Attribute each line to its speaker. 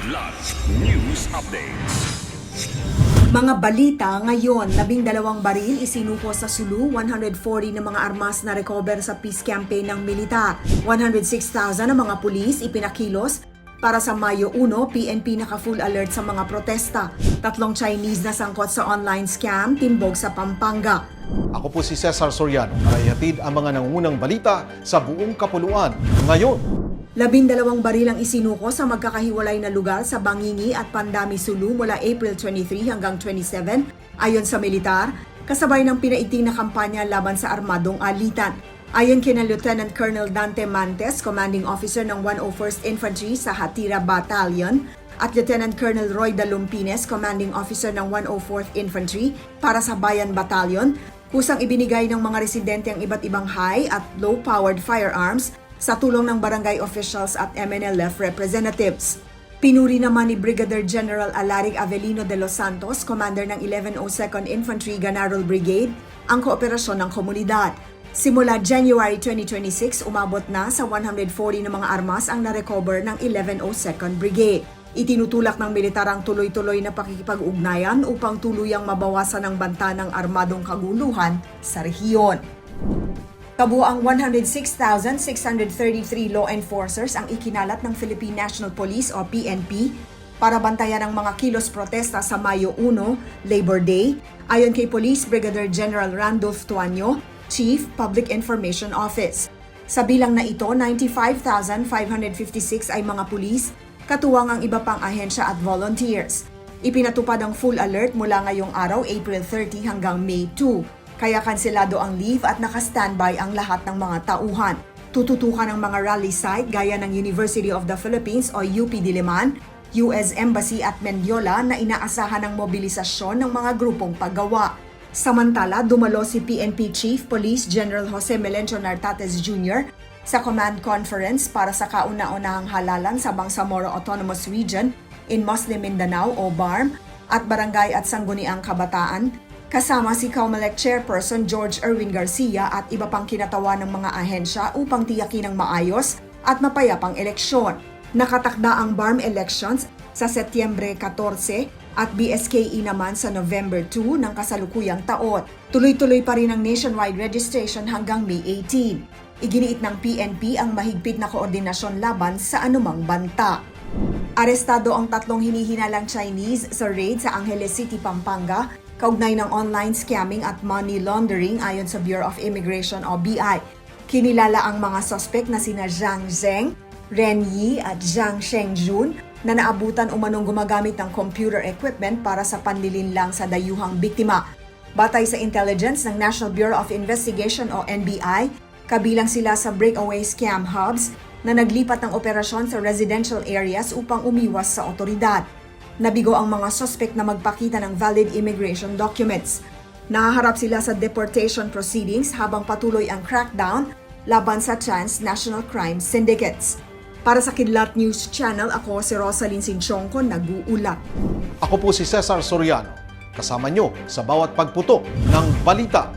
Speaker 1: Kidlat News Updates.
Speaker 2: Mga balita ngayon, 12 baril isinuko sa Sulu, 140 na mga armas na recover sa peace campaign ng militar. 106,000 na mga pulis ipinakilos para sa Mayo 1, PNP naka-full alert sa mga protesta. 3 Chinese na sangkot sa online scam, timbog sa Pampanga.
Speaker 3: Ako po si Cesar Soriano para ihatid ang mga nangungunang balita sa buong kapuluan ngayon.
Speaker 2: 12 baril ang isinuko sa magkakahiwalay na lugar sa Bangingi at Pandami, Sulu mula April 23 hanggang 27 ayon sa militar, kasabay ng pinaiting na kampanya laban sa armadong alitan. Ayon kina Lieutenant Colonel Dante Mantes, Commanding Officer ng 101st Infantry sa Hatira Battalion, at Lieutenant Colonel Roy Dalumpines, Commanding Officer ng 104th Infantry para sa Bayan Battalion, kusang ibinigay ng mga residente ang iba't ibang high at low-powered firearms sa tulong ng barangay officials at MNLF representatives. Pinuri naman ni Brigadier General Alaric Avelino de los Santos, Commander ng 1102nd Infantry Ganarol Brigade, ang kooperasyon ng komunidad. Simula January 2026, umabot na sa 140 na mga armas ang narecover ng 1102nd Brigade. Itinutulak ng militar ang tuloy-tuloy na pakikipag-ugnayan upang tuluyang mabawasan ang banta ng armadong kaguluhan sa rehiyon. Kabuang 106,633 law enforcers ang ikinalat ng Philippine National Police o PNP para bantayan ang mga kilos protesta sa Mayo 1, Labor Day, ayon kay Police Brigadier General Randolph Tuanyo, Chief Public Information Office. Sa bilang na ito, 95,556 ay mga pulis, katuwang ang iba pang ahensya at volunteers. Ipinatupad ang full alert mula ngayong araw, April 30 hanggang May 2. Kaya kanselado ang leave at naka-standby ang lahat ng mga tauhan. Tututukan ang mga rally site gaya ng University of the Philippines o UP Diliman, US Embassy at Mendiola na inaasahan ng mobilisasyon ng mga grupong paggawa. Samantala, dumalo si PNP Chief Police General Jose Melencio Nartates Jr. sa Command Conference para sa kauna-unahang halalan sa Bangsamoro Autonomous Region in Muslim Mindanao o BARM at Barangay at Sangguniang Kabataan, kasama si COMELEC Chairperson George Erwin Garcia at iba pang kinatawa ng mga ahensya upang tiyakin ang maayos at mapayapang eleksyon. Nakatakda ang BARM elections sa Setyembre 14 at BSKE naman sa November 2 ng kasalukuyang taon. Tuloy-tuloy pa rin ang nationwide registration hanggang May 18. Iginiit ng PNP ang mahigpit na koordinasyon laban sa anumang banta. Arestado ang 3 hinihinalang Chinese sa raid sa Angeles City, Pampanga, kaugnay ng online scamming at money laundering ayon sa Bureau of Immigration o BI. Kinilala ang mga suspect na sina Zhang Zheng, Ren Yi at Zhang Shengjun na naabutan umanong gumagamit ng computer equipment para sa panlilinlang sa dayuhang biktima. Batay sa intelligence ng National Bureau of Investigation o NBI, kabilang sila sa breakaway scam hubs na naglipat ng operasyon sa residential areas upang umiwas sa otoridad. Nabigo ang mga suspect na magpakita ng valid immigration documents. Nahaharap sila sa deportation proceedings habang patuloy ang crackdown laban sa transnational crime syndicates. Para sa Kidlat News Channel, ako si Rosalyn Sinchonco, nag-uulat.
Speaker 3: Ako po si Cesar Soriano, kasama nyo sa bawat pagputo ng balita.